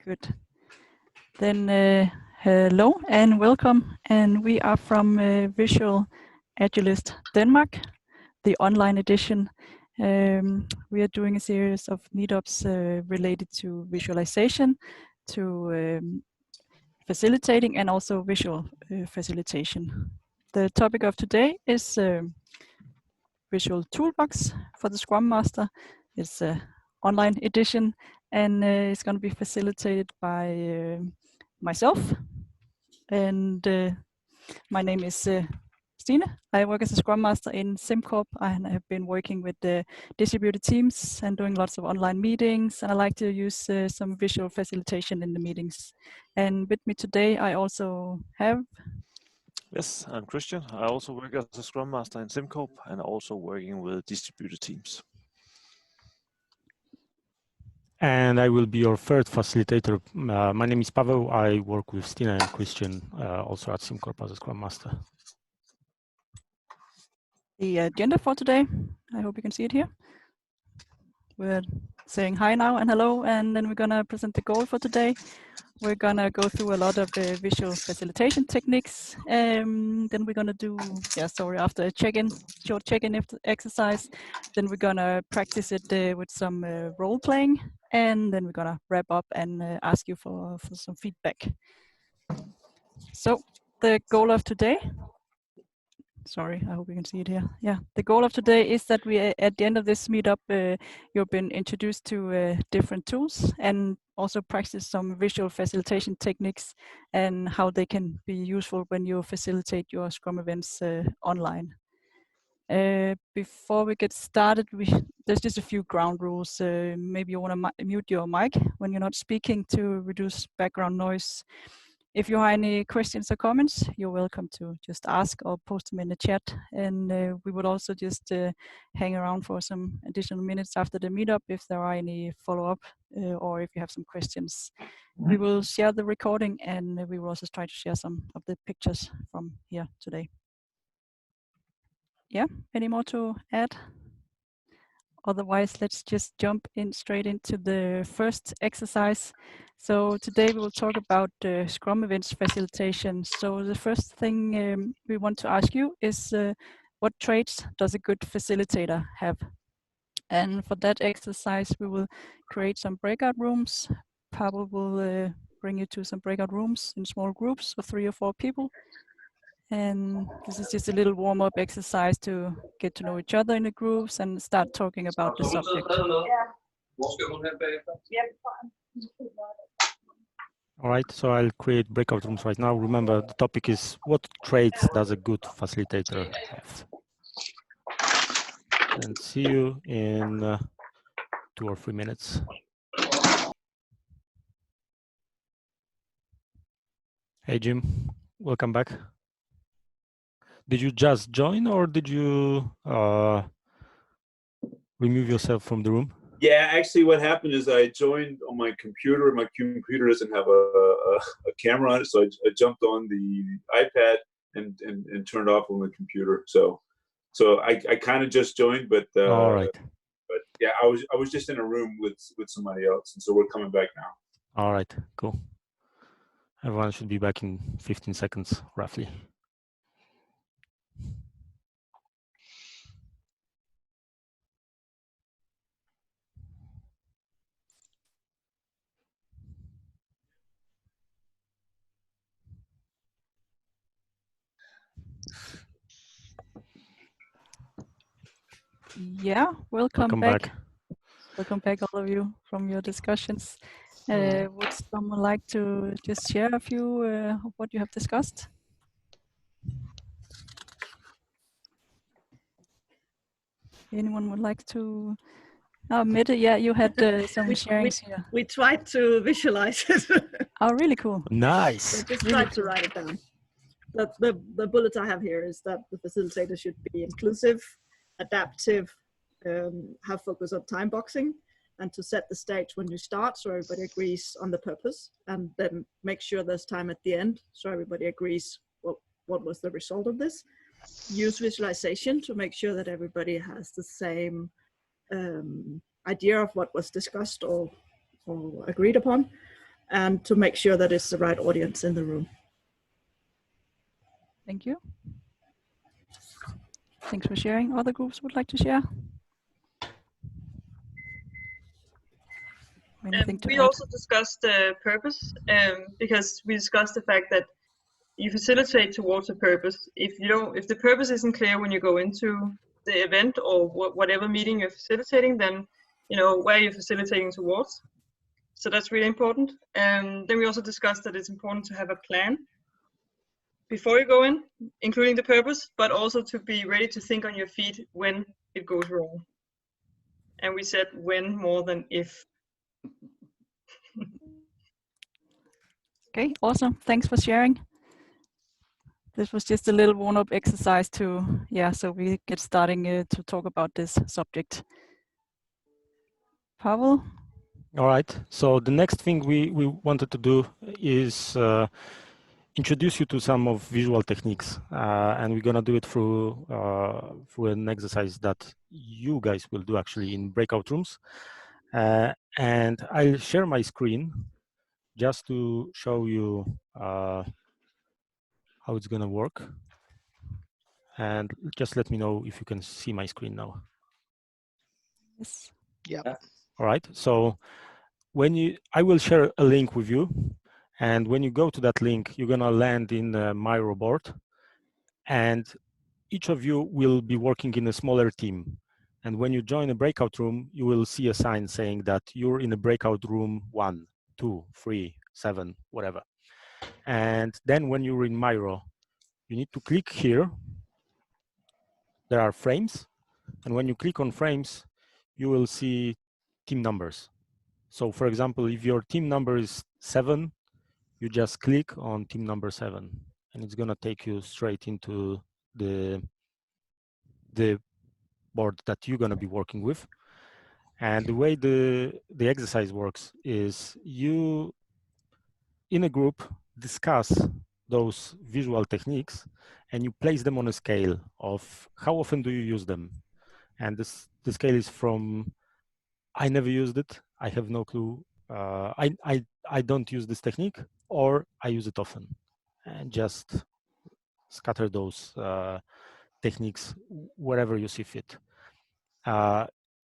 Good. Then hello and welcome. And we are from Visual Agilist Denmark, the online edition. We are doing a series of meetups related to visualization, to facilitating, and also visual facilitation. The topic of today is Visual Toolbox for the Scrum Master. It's an online edition, and it's going to be facilitated by myself. And my name is Stine. I work as a Scrum Master in SimCorp, and I have been working with distributed teams and doing lots of online meetings, and I like to use some visual facilitation in the meetings. And with me today, I also have... Yes, I'm Christian. I also work as a Scrum Master in SimCorp and also working with distributed teams. And I will be your third facilitator. My name is Pavel. I work with Stina and Christian, also at SimCorp as a Scrum Master. The agenda for today, I hope you can see it here. We're saying hi now and hello, and then we're gonna present the goal for today. We're gonna go through a lot of visual facilitation techniques. Then we're gonna do, after a short check-in exercise. Then we're gonna practice it with some role playing, and then we're gonna wrap up and ask you for some feedback. So the goal of today. Sorry, I hope you can see it here. Yeah, the goal of today is that we, at the end of this meetup, you've been introduced to different tools and also practice some visual facilitation techniques and how they can be useful when you facilitate your Scrum events online. Before we get started, there's just a few ground rules. Maybe you want to mute your mic when you're not speaking to reduce background noise. If you have any questions or comments, you're welcome to just ask or post them in the chat. And we would also just hang around for some additional minutes after the meetup if there are any follow-up or if you have some questions. We will share the recording, and we will also try to share some of the pictures from here today. Yeah, any more to add? Otherwise, let's just jump in straight into the first exercise. So today we will talk about Scrum events facilitation. So the first thing we want to ask you is what traits does a good facilitator have? And for that exercise, we will create some breakout rooms. Pavel will bring you to some breakout rooms in small groups of 3 or 4 people. And this is just a little warm-up exercise to get to know each other in the groups and start talking about the subject. All right, so I'll create breakout rooms right now. Remember, the topic is what traits does a good facilitator have? And see you in 2 or 3 minutes. Hey, Jim, welcome back. Did you just join, or did you remove yourself from the room? Yeah, actually what happened is I joined on my computer. My computer doesn't have a camera on it, so I jumped on the iPad and turned off on the computer. So I kind of just joined, but all right. But yeah, I was just in a room with somebody else, and so we're coming back now. All right, cool. Everyone should be back in 15 seconds, roughly. Yeah, welcome back. Welcome back, all of you, from your discussions. Would someone like to just share a few of what you have discussed? Anyone would like to? Oh, Mette, yeah, you had some sharings here. We tried to visualize it. Oh, really cool. Nice. So just really tried to write it down. The bullet I have here is that the facilitator should be inclusive, adaptive, have focus on time boxing, and to set the stage when you start so everybody agrees on the purpose, and then make sure there's time at the end so everybody agrees what was the result of this. Use visualization to make sure that everybody has the same idea of what was discussed or agreed upon. and to make sure that it's the right audience in the room. Thank you. Thanks for sharing. Other groups would like to share? Anything to we add? also discussed the purpose, because we discussed the fact that you facilitate towards a purpose. If the purpose isn't clear when you go into the event or whatever meeting you're facilitating, then where you're facilitating towards. So that's really important. And then we also discussed that it's important to have a plan before you go in, including the purpose, but also to be ready to think on your feet when it goes wrong. And we said when more than if. Okay, awesome. Thanks for sharing. This was just a little warm-up exercise so we get starting to talk about this subject. Pavel? All right. So the next thing we wanted to do is introduce you to some of visual techniques, and we're gonna do it through an exercise that you guys will do actually in breakout rooms. And I'll share my screen just to show you how it's gonna work. And just let me know if you can see my screen now. Yes. Yeah. All right. So I will share a link with you, and when you go to that link, you're gonna land in my robot, and each of you will be working in a smaller team. And when you join a breakout room, you will see a sign saying that you're in a breakout room 1, 2, 3, 7, whatever. And then when you're in Miro, you need to click here. There are frames. And when you click on frames, you will see team numbers. So for example, if your team number is 7, you just click on team number 7, and it's gonna take you straight into the board that you're gonna be working with. And the way the exercise works is you, in a group, discuss those visual techniques, and you place them on a scale of how often do you use them. And the scale is from I never used it, I have no clue, I don't use this technique, or I use it often, and just scatter those techniques wherever you see fit.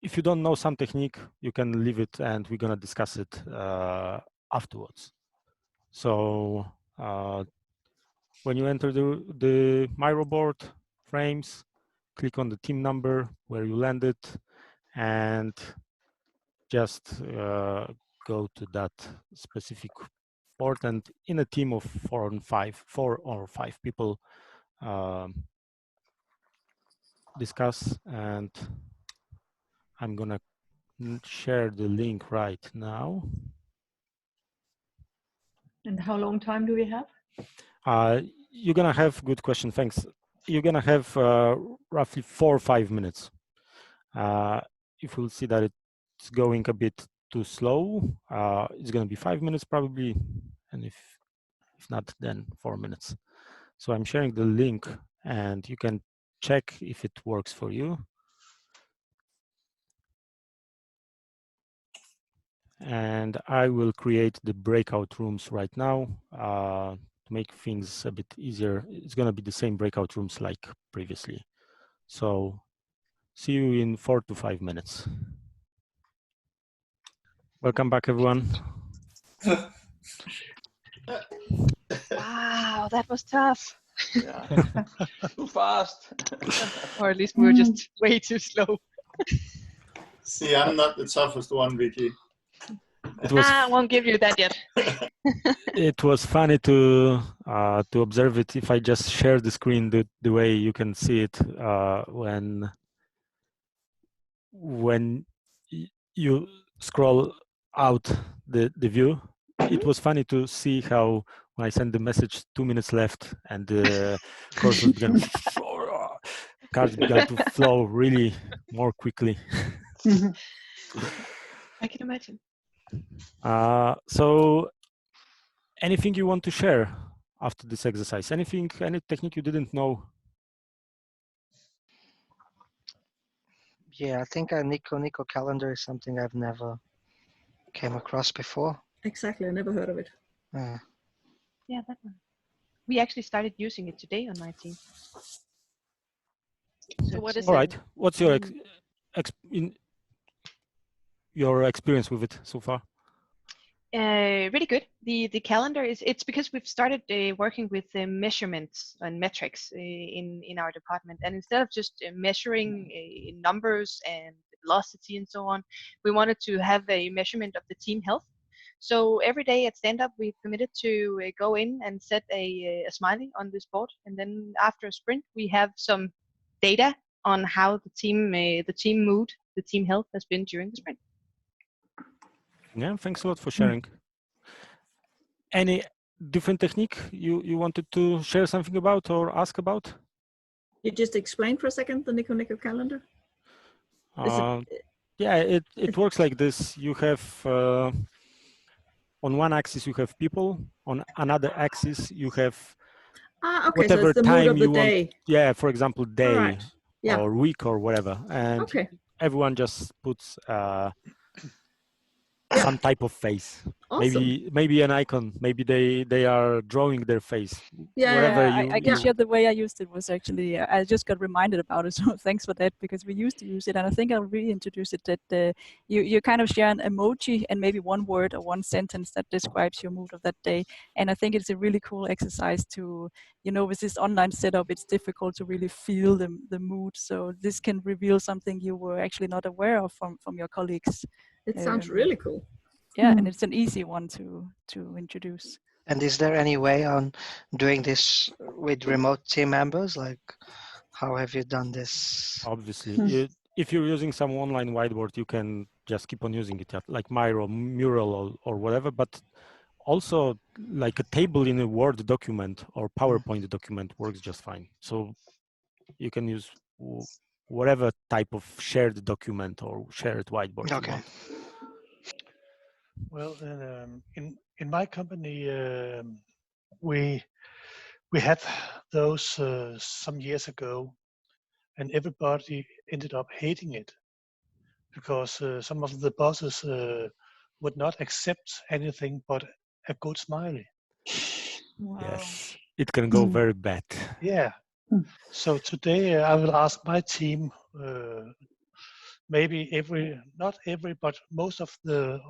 If you don't know some technique, you can leave it, and we're gonna discuss it afterwards. So when you enter the Miro board frames, click on the team number where you landed, and just go to that specific board. And in a team of 4 or 5 people, discuss. And I'm gonna share the link right now. And how long time do we have? You're gonna have, good question, thanks. You're gonna have roughly 4 or 5 minutes. If we'll see that it's going a bit too slow, it's gonna be 5 minutes probably, and if not, then 4 minutes. So I'm sharing the link, and you can check if it works for you. And I will create the breakout rooms right now to make things a bit easier. It's gonna be the same breakout rooms like previously. So see you in 4 to 5 minutes. Welcome back, everyone. Wow, that was tough. Yeah. Too fast. Or at least we were just way too slow. See, I'm not the toughest one, Vicky. I won't give you that yet. It was funny to observe it. If I just share the screen the way you can see it when you scroll out the view, it was funny to see how when I send the message 2 minutes left, and the cursor began, cards began to flow really more quickly. I can imagine. So anything you want to share after this exercise? Any technique you didn't know? Yeah, I think a Nico calendar is something I've never came across before. Exactly, I never heard of it. Yeah, that one. We actually started using it today on my team. So what is All it? right. What's your your experience with it so far? Really good. The calendar it's because we've started working with measurements and metrics in our department, and instead of just measuring numbers and velocity and so on, we wanted to have a measurement of the team health. So every day at stand up, we've committed to go in and set a smiley on this board, and then after a sprint, we have some data on how the team mood, the team health has been during the sprint. Yeah, thanks a lot for sharing. Any different technique you wanted to share something about or ask about? You just explain for a second the Nico calendar? Yeah, it works like this. You have on one axis you have people, on another axis you have okay, whatever so it's the time mood of you the want. day. Yeah, for example, day right. Yeah. or week or whatever, and everyone just puts some type of face. Awesome. Maybe an icon. Maybe they are drawing their face. Whatever I can share the way I used it was actually I just got reminded about it, so thanks for that, because we used to use it, and I think I'll reintroduce it. That you kind of share an emoji and maybe one word or one sentence that describes your mood of that day, and I think it's a really cool exercise to, you know, with this online setup, it's difficult to really feel the mood. So this can reveal something you were actually not aware of from your colleagues. It sounds really cool. Yeah, and it's an easy one to introduce. And is there any way on doing this with remote team members? Like, how have you done this? Obviously, if you're using some online whiteboard, you can just keep on using it, like Miro, Mural, or whatever. But also, like a table in a Word document or PowerPoint document works just fine. So you can use whatever type of shared document or shared whiteboard you want. Well, in my company, we had those some years ago, and everybody ended up hating it because some of the bosses would not accept anything but a good smiley. Wow. Yes, it can go very bad. Yeah. So today I will ask my team, maybe not every, but most of the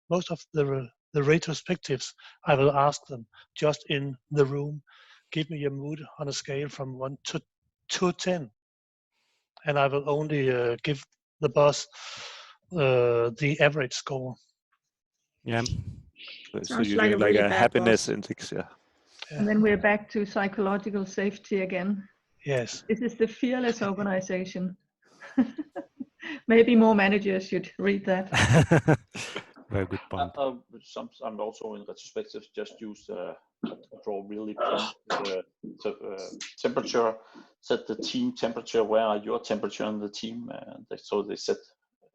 most of the retrospectives, I will ask them just in the room, give me your mood on a scale from 1 to 10, and I will only give the boss the average score. Yeah. So you're doing like a happiness index, yeah. And then we're back to psychological safety again. Yes. This is the fearless organization. Maybe more managers should read that. Very good point. I'm also in retrospective just use draw really temperature, set the team temperature. Where are your temperature on the team? So they set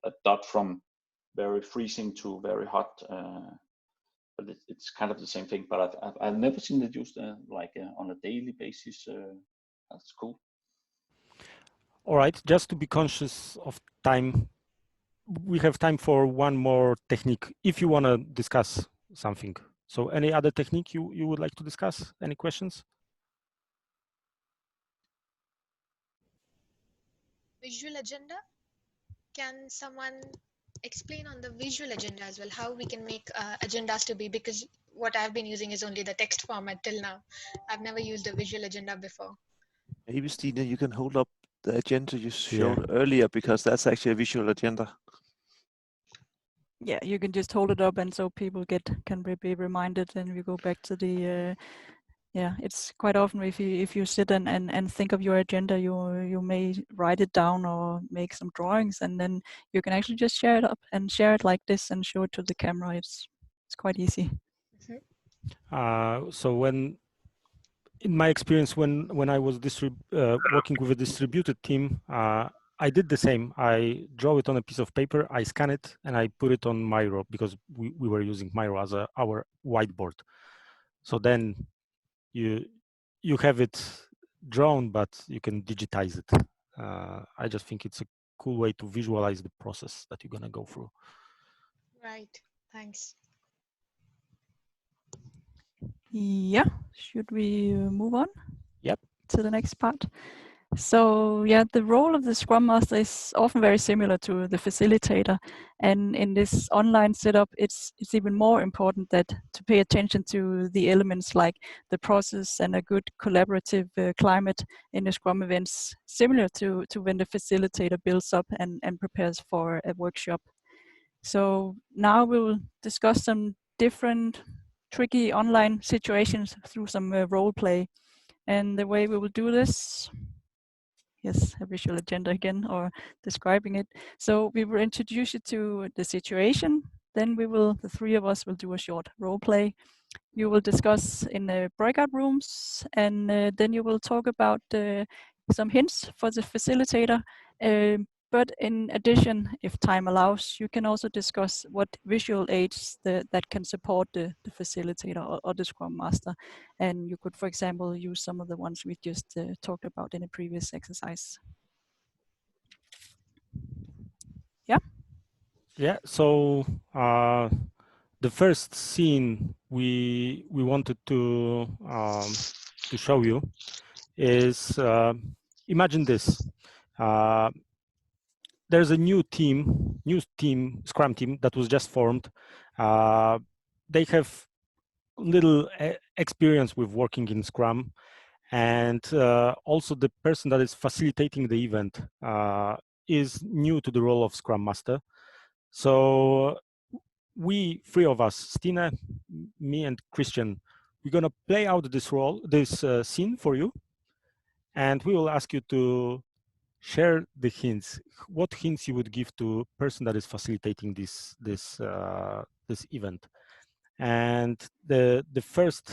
a dot from very freezing to very hot. But it's kind of the same thing. But I've never seen it used like on a daily basis. That's cool. All right, just to be conscious of time, we have time for one more technique if you want to discuss something. So any other technique you would like to discuss? Any questions? Visual agenda. Can someone explain on the visual agenda as well, how we can make agendas to be, because what I've been using is only the text format till now. I've never used a visual agenda before. Maybe, Stina, you can hold up the agenda you showed earlier, because that's actually a visual agenda. Yeah, you can just hold it up, and so people can be reminded, and we go back to the yeah, it's quite often if you sit and think of your agenda, you may write it down or make some drawings, and then you can actually just share it up and share it like this and show it to the camera. It's quite easy. So when, in my experience, when I was working with a distributed team, I did the same. I draw it on a piece of paper, I scan it, and I put it on Miro, because we were using Miro as our whiteboard. So then you have it drawn, but you can digitize it. I just think it's a cool way to visualize the process that you're gonna go through. Right. Thanks. Yeah, should we move on? Yep. To the next part. So yeah, the role of the Scrum Master is often very similar to the facilitator, and in this online setup, it's even more important that to pay attention to the elements like the process and a good collaborative climate in the Scrum events, similar to when the facilitator builds up and prepares for a workshop. So now we will discuss some different tricky online situations through some role play. And the way we will do this, yes, a visual agenda again, or describing it. So we will introduce you to the situation. Then the three of us will do a short role play. You will discuss in the breakout rooms, and then you will talk about some hints for the facilitator. But in addition, if time allows, you can also discuss what visual aids that can support the facilitator or the Scrum Master. And you could, for example, use some of the ones we just talked about in a previous exercise. Yeah? Yeah, so the first scene we wanted to show you is, imagine this. There's a new team, Scrum team that was just formed. They have little experience with working in Scrum, and also the person that is facilitating the event is new to the role of Scrum Master. So we, three of us, Stina, me, and Christian, we're gonna play out this scene for you, and we will ask you to share the hints. What hints you would give to person that is facilitating this event? And the first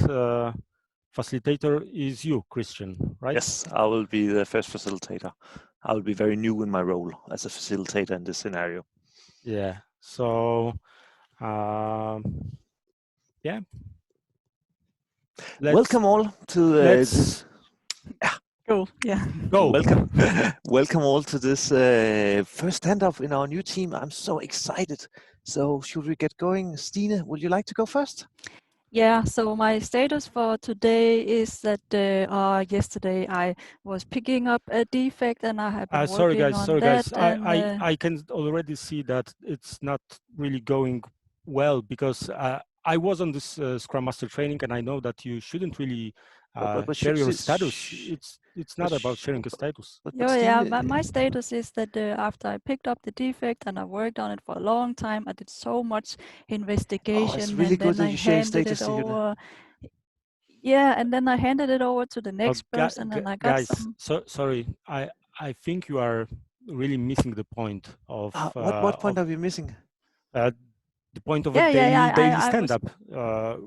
facilitator is you, Christian, right? Yes, I will be the first facilitator. I will be very new in my role as a facilitator in this scenario. Yeah. So, yeah. Welcome all to this. Go, yeah. Go. Welcome, welcome all to this first stand-up in our new team. I'm so excited. So should we get going? Stine, would you like to go first? Yeah, so my status for today is that yesterday I was picking up a defect and I have been working sorry guys, on that. I can already see that it's not really going well, because I was on this Scrum Master training, and I know that you shouldn't really share your status. It's not about sharing a status. Yeah, my status is that after I picked up the defect and I worked on it for a long time, I did so much investigation. Oh, it's really good that you share your status over. Yeah, and then I handed it over to the next person, and I got guys, some. Sorry, I think you are really missing the point of. What point are we missing? The point of a daily stand-up.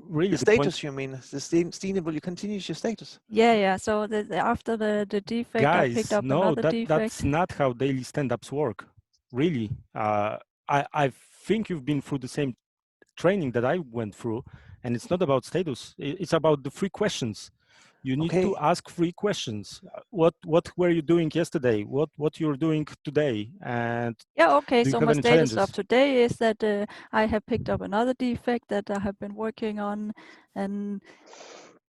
Really, the status, you mean? Stine, will you continue your status? Yeah. So after the defect, guys, I picked up no, another defect. That's not how daily stand-ups work. Really, I think you've been through the same training that I went through, and it's not about status. It's about the 3 questions. You need to ask 3 questions. What were you doing yesterday? What you're doing today? And yeah, okay. So my status of today is that I have picked up another defect that I have been working on, and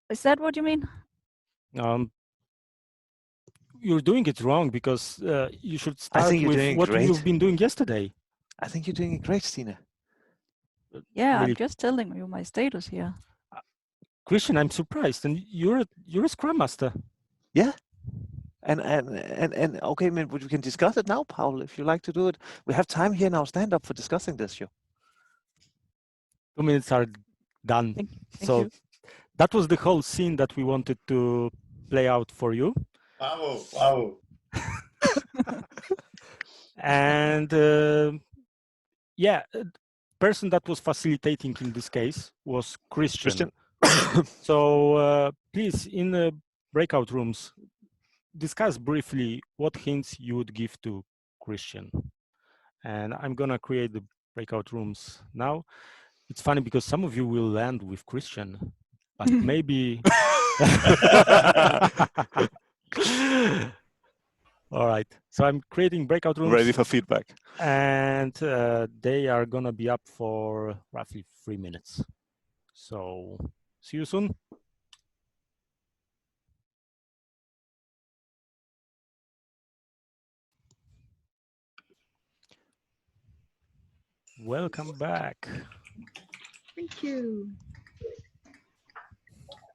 is that what you mean? You're doing it wrong, because you should start with what you've been doing yesterday. I think you're doing it great, Stine. Yeah, really. I'm just telling you my status here. Christian, I'm surprised, and you're a Scrum Master. Yeah, and okay, man, we can discuss it now, Paul, if you like to do it. We have time here in our stand-up for discussing this. 2 minutes are done. Thank so you. That was the whole scene that we wanted to play out for you. Wow. And yeah, person that was facilitating in this case was Christian. So please, in the breakout rooms, discuss briefly what hints you would give to Christian. And I'm gonna create the breakout rooms now. It's funny because some of you will land with Christian, but maybe All right. So I'm creating breakout rooms. Ready for feedback. And they are going to be up for roughly 3 minutes. So see you soon. Welcome back. Thank you.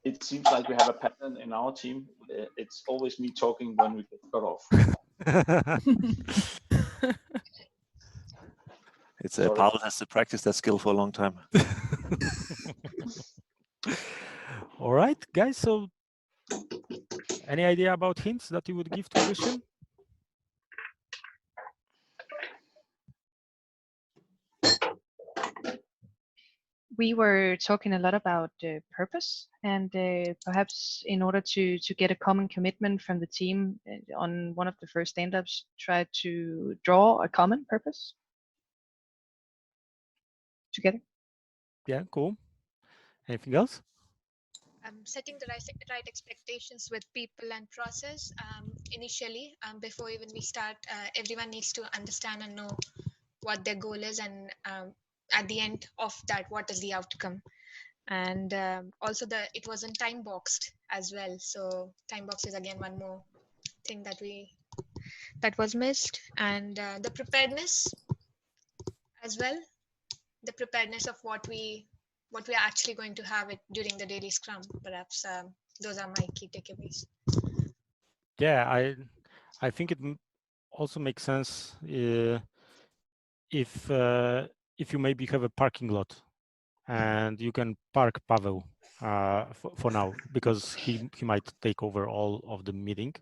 It seems like we have a pattern in our team. It's always me talking when we get cut off. It's Paul has to practice that skill for a long time. All right, guys. So any idea about hints that you would give to Christian? We were talking a lot about purpose, and perhaps in order to get a common commitment from the team on one of the first stand-ups, try to draw a common purpose together. Yeah, cool. Anything else? Setting the right expectations with people and process initially, before even we start. Everyone needs to understand and know what their goal is, and at the end of that, what is the outcome. And also it wasn't time boxed as well, so time box is again one more thing that was missed. And the preparedness as well, the preparedness of what we are actually going to have it during the daily scrum. Perhaps those are my key takeaways. Yeah, I think it also makes sense if you maybe have a parking lot and you can park Pavel for now, because he might take over all of the meeting.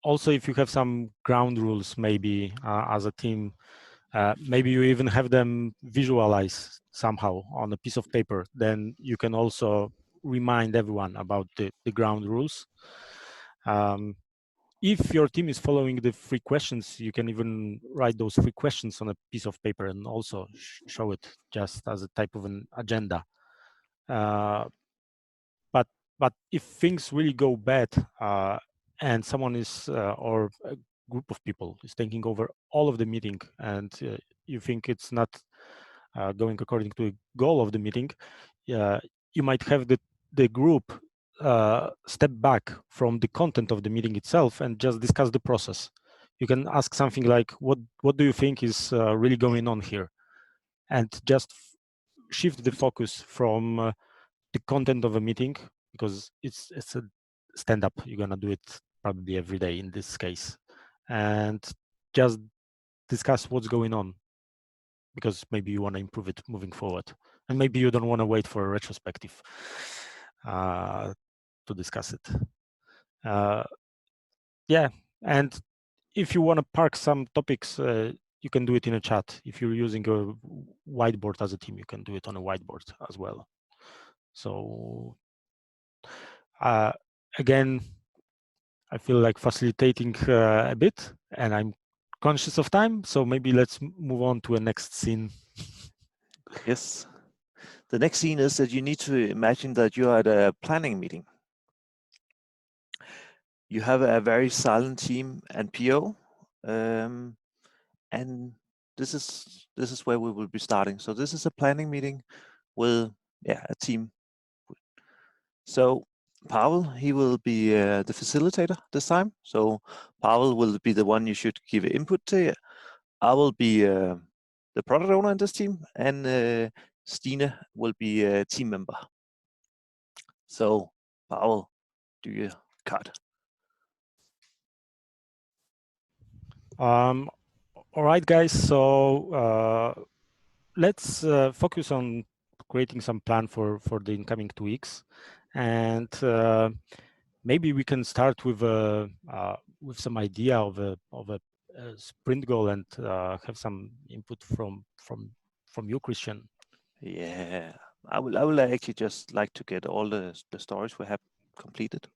Also, if you have some ground rules, maybe as a team, maybe you even have them visualize somehow on a piece of paper, then you can also remind everyone about the ground rules. If your team is following the 3 questions, you can even write those 3 questions on a piece of paper and also show it just as a type of an agenda. But if things really go bad and someone is or a group of people is taking over all of the meeting, and you think it's not going according to the goal of the meeting, you might have the group step back from the content of the meeting itself and just discuss the process. You can ask something like, what do you think is really going on here? And just shift the focus from the content of a meeting, because it's a stand-up. You're gonna do it probably every day in this case, and just discuss what's going on, because maybe you want to improve it moving forward, and maybe you don't want to wait for a retrospective to discuss it. Yeah, and if you want to park some topics, you can do it in a chat. If you're using a whiteboard as a team, you can do it on a whiteboard as well. So again, I feel like facilitating a bit, and I'm conscious of time, so maybe let's move on to a next scene. Yes. The next scene is that you need to imagine that you're at a planning meeting. You have a very silent team and PO, and this is where we will be starting. So this is a planning meeting with a team. So Pavel, he will be the facilitator this time. So Pavel will be the one you should give input to. I will be the product owner in this team, and Stine will be a team member. So Pavel, do you cut? All right, guys. So let's focus on creating some plan for the incoming 2 weeks, and maybe we can start with some idea of a sprint goal, and have some input from you, Christian. Yeah, I will actually just like to get all the stories we have completed.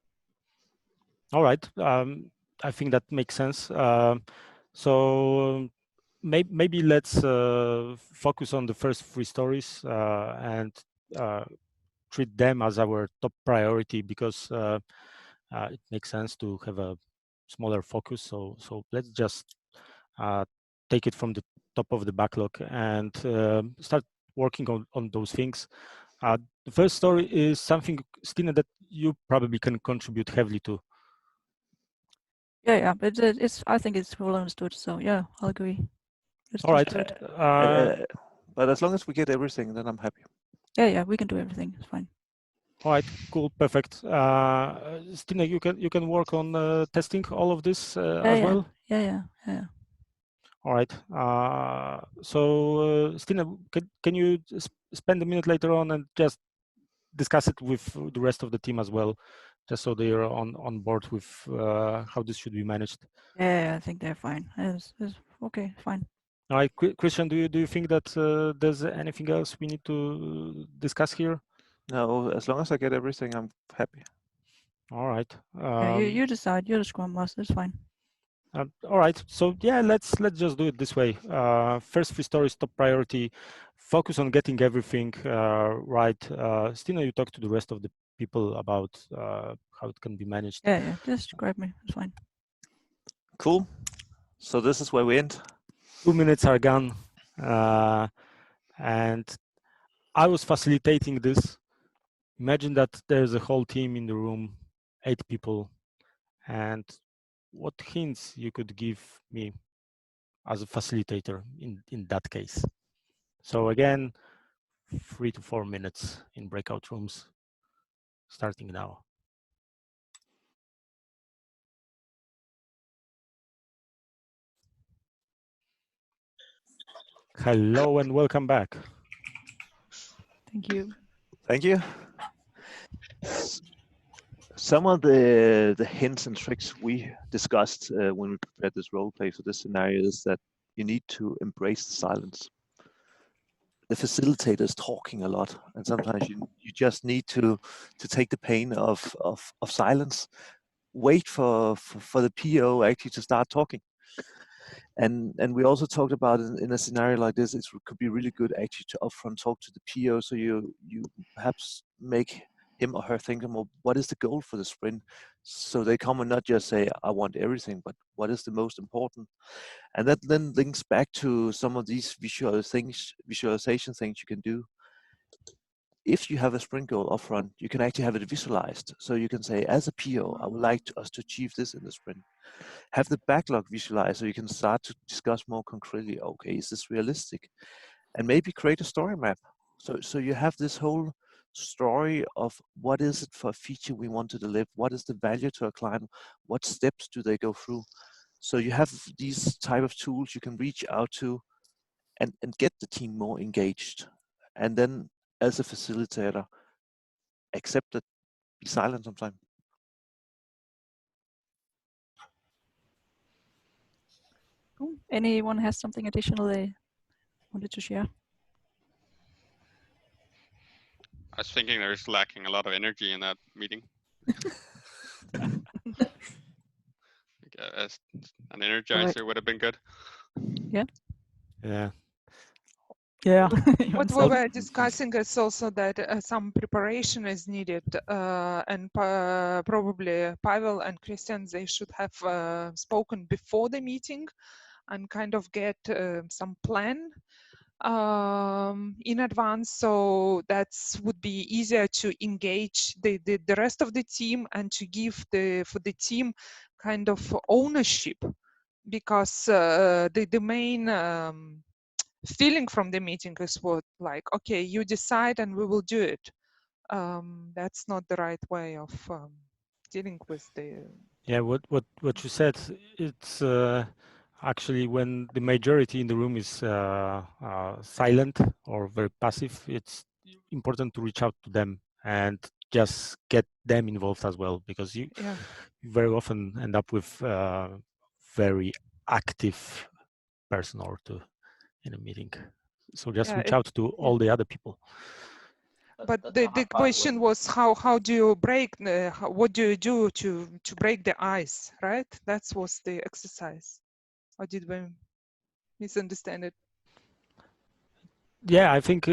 All right, I think that makes sense. So maybe let's focus on the first 3 stories and treat them as our top priority, because it makes sense to have a smaller focus. So let's just take it from the top of the backlog and start working on those things. The first story is something, Stina, that you probably can contribute heavily to. Yeah, but it's. I think it's well understood. So yeah, I'll agree. Let's All right. just do it. But as long as we get everything, then I'm happy. Yeah, we can do everything. It's fine. All right, cool, perfect. Stina, you can work on testing all of this as well. Yeah. All right. So Stina, can you spend a minute later on and just discuss it with the rest of the team as well, just so they are on board with how this should be managed? Yeah, I think they're fine. It's okay, fine. All right, Christian, do you think that there's anything else we need to discuss here? No, as long as I get everything, I'm happy. All right. Yeah, you decide. You're the Scrum Master. It's fine. All right. So yeah, let's just do it this way. First 3 stories, top priority. Focus on getting everything right. Stina, you talk to the rest of the people about how it can be managed. Yeah. Just grab me. It's fine. Cool. So this is where we end. 2 minutes are gone, and I was facilitating this. Imagine that there's a whole team in the room, 8 people, and what hints you could give me as a facilitator in that case. So again, 3 to 4 minutes in breakout rooms, starting now. Hello and welcome back. Thank you. Thank you. Some of the hints and tricks we discussed when we prepared this role play for this scenario is that you need to embrace the silence. The facilitator is talking a lot, and sometimes you just need to take the pain of silence. Wait for the PO actually to start talking. And we also talked about in a scenario like this, it could be really good actually to upfront talk to the PO, so you perhaps make him or her think more, what is the goal for the sprint? So they come and not just say, I want everything, but what is the most important? And that then links back to some of these visualization things you can do. If you have a sprint goal upfront, you can actually have it visualized. So you can say, as a PO, I would like us to achieve this in the sprint. Have the backlog visualized so you can start to discuss more concretely, okay, is this realistic? And maybe create a story map. So you have this whole story of what is it for a feature we want to deliver? What is the value to a client? What steps do they go through? So you have these type of tools you can reach out to and get the team more engaged. And then as a facilitator, accept it, be silent sometimes. Cool. Anyone has something additional they wanted to share? I was thinking there's lacking a lot of energy in that meeting. As an energizer would have been good. Yeah. Yeah. Yeah. What we were discussing is also that some preparation is needed, and probably Pavel and Christian, they should have spoken before the meeting and kind of get some plan in advance, so that would be easier to engage the rest of the team and to give for the team kind of ownership, because the main feeling from the meeting is what, like, okay, you decide and we will do it. That's not the right way of dealing with the. Yeah, what you said, it's actually when the majority in the room is silent or very passive, it's important to reach out to them and just get them involved as well, because you very often end up with very active person or two in a meeting. So just reach out to all the other people. But the question was how do you break, what do you do to break the ice, right? That was the exercise. Or did we misunderstand it? Yeah, I think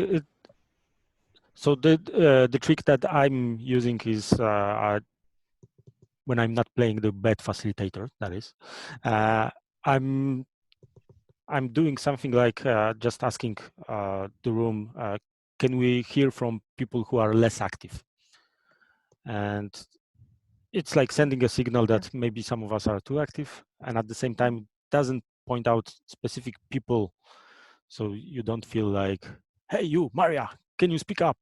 so the trick that I'm using is when I'm not playing the bad facilitator, that is, I'm doing something like just asking the room, can we hear from people who are less active? And it's like sending a signal that maybe some of us are too active, and at the same time it doesn't point out specific people, so you don't feel like, hey you Maria, can you speak up?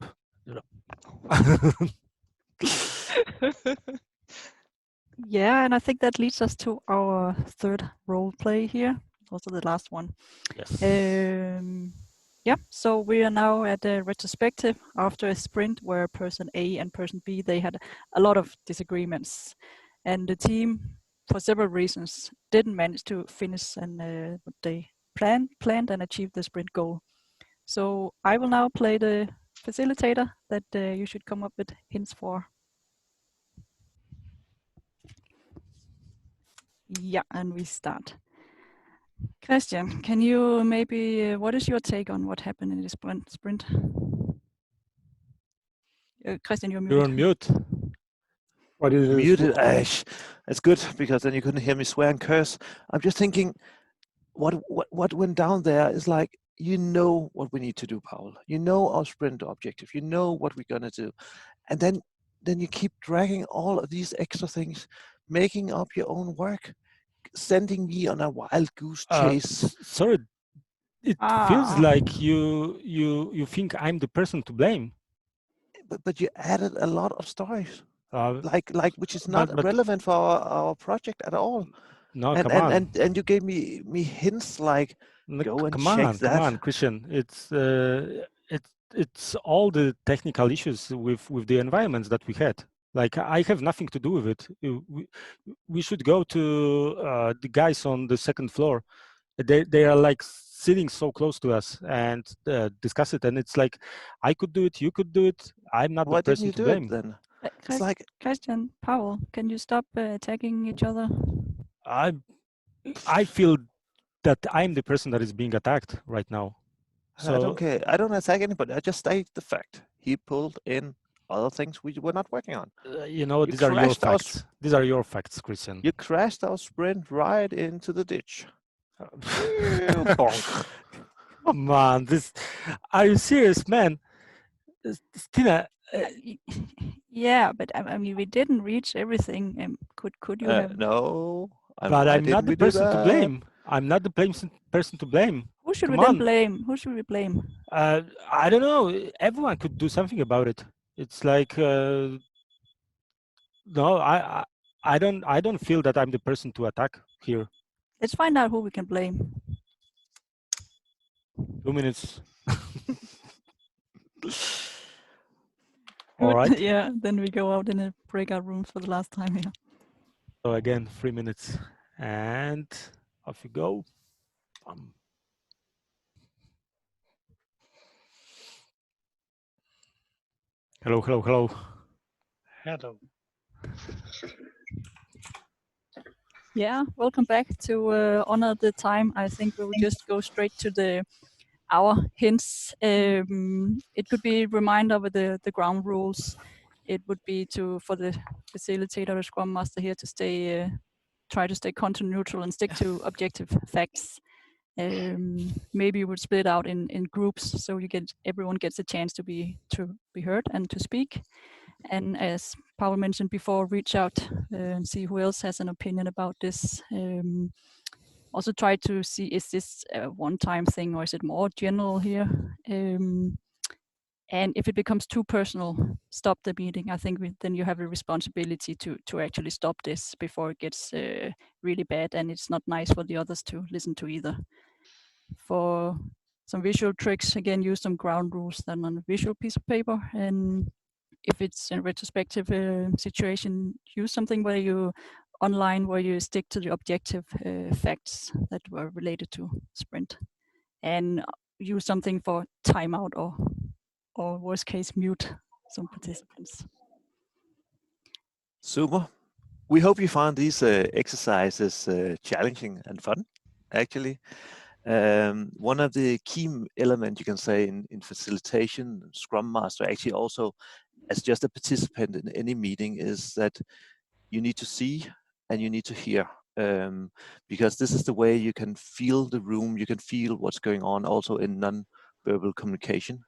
Yeah, and I think that leads us to our third role play here, also the last one. Yes. Yeah, so we are now at a retrospective after a sprint where person A and person B, they had a lot of disagreements, and the team, for several reasons, didn't manage to finish and what they planned and achieve the sprint goal. So I will now play the facilitator that you should come up with hints for. Yeah, and we start. Christian, can you maybe, what is your take on what happened in this sprint? Christian, you're muted. You're on mute. What is muted? Ash. It's good because then you couldn't hear me swear and curse. I'm just thinking, what went down there is like, you know what we need to do, Paul. You know our sprint objective. You know what we're gonna do, and then you keep dragging all of these extra things, making up your own work, sending me on a wild goose chase. Sorry, it feels like you think I'm the person to blame. But you added a lot of stories, like which is not relevant for our project at all. No, and, come and, on. And you gave me hints like, go and check that. Come on, Christian. It's all the technical issues with the environments that we had. Like, I have nothing to do with it. We should go to the guys on the second floor. They are like sitting so close to us and discuss it. And it's like, I could do it, you could do it. I'm not the person to blame. Then? It's like, Christian, Paul, can you stop attacking each other? I feel that I'm the person that is being attacked right now. So I don't care. I don't attack anybody. I just state the fact. He pulled in other things we were not working on. You know, these are your facts. These are your facts, Christian. You crashed our sprint right into the ditch. Come on, this. Are you serious, man? Stina. Yeah, but I mean, we didn't reach everything. Could you have? No. But I'm not the person to blame. I'm not the person to blame. Who should we then blame? Who should we blame? I don't know. Everyone could do something about it. It's like, no, I don't feel that I'm the person to attack here. Let's find out who we can blame. 2 minutes. All right. Yeah, then we go out in a breakout room for the last time here. So again, 3 minutes, and off you go. Hello, hello, hello. Hello. Yeah, welcome back. To honor the time, I think we'll just go straight to our hints. It could be a reminder of the ground rules. It would be for the facilitator or Scrum Master here to try to stay content neutral and stick to objective facts. Maybe you would split out in groups so everyone gets a chance to be heard and to speak. And as Paul mentioned before, reach out and see who else has an opinion about this. Also try to see, is this a one-time thing or is it more general here? And if it becomes too personal, stop the meeting. I think then you have a responsibility to actually stop this before it gets really bad, and it's not nice for the others to listen to either. For some visual tricks, again, use some ground rules then on a visual piece of paper. And if it's a retrospective situation, use something where you stick to the objective facts that were related to sprint, and use something for timeout or worst case mute some participants. Super. We hope you found these exercises challenging and fun, actually. One of the key elements you can say in facilitation, Scrum Master, actually also as just a participant in any meeting, is that you need to see and you need to hear, because this is the way you can feel the room, you can feel what's going on also in non-verbal communication.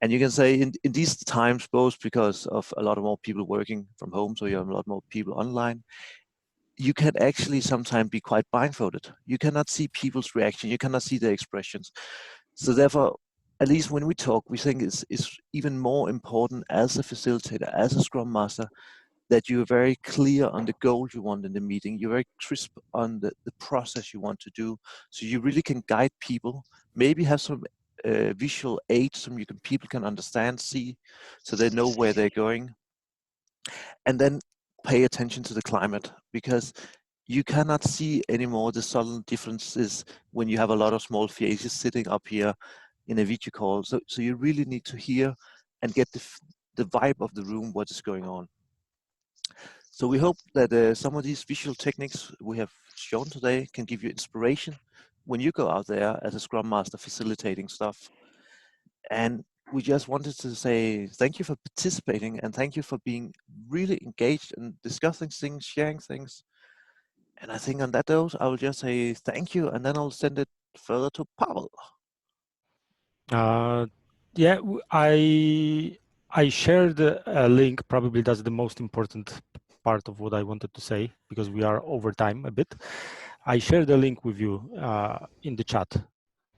And you can say in these times, both because of a lot of more people working from home, so you have a lot more people online, you can actually sometimes be quite blindfolded. You cannot see people's reaction, you cannot see their expressions. So therefore, at least when we talk, we think it's even more important as a facilitator, as a Scrum Master, that you're very clear on the goal you want in the meeting. You're very crisp on the process you want to do. So you really can guide people, maybe have some visual aids so people can understand, see, so they know where they're going. And then pay attention to the climate, because you cannot see anymore the subtle differences when you have a lot of small faces sitting up here in a video call. So you really need to hear and get the vibe of the room, what is going on. So we hope that some of these visual techniques we have shown today can give you inspiration when you go out there as a Scrum Master facilitating stuff. And we just wanted to say thank you for participating, and thank you for being really engaged and discussing things, sharing things. And I think on that note, I will just say thank you, and then I'll send it further to Pavel. Yeah, I shared a link. Probably that's the most important part of what I wanted to say, because we are over time a bit. I shared a link with you in the chat.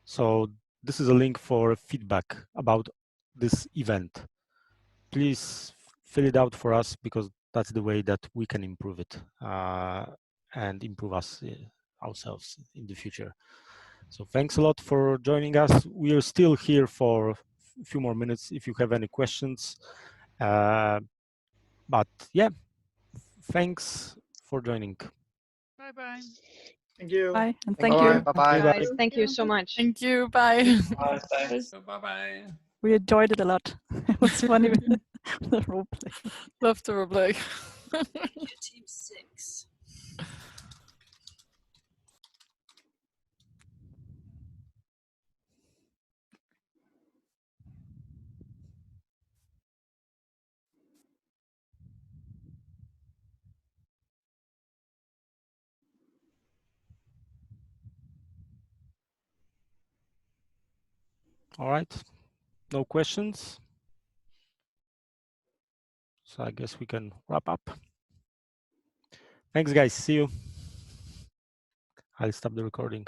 So this is a link for feedback about this event. Please fill it out for us, because that's the way that we can improve it and improve us ourselves in the future. So thanks a lot for joining us. We are still here for a few more minutes if you have any questions. But yeah, thanks for joining. Bye-bye. Thank you. Bye, and Thank thank you. you. Bye-bye. Guys, thank you so much. Thank you. Bye. Thanks. Bye-bye. We enjoyed it a lot. It was funny with the role play. Love to replay. Team 6. All right, no questions. So I guess we can wrap up. Thanks, guys. See you. I'll stop the recording.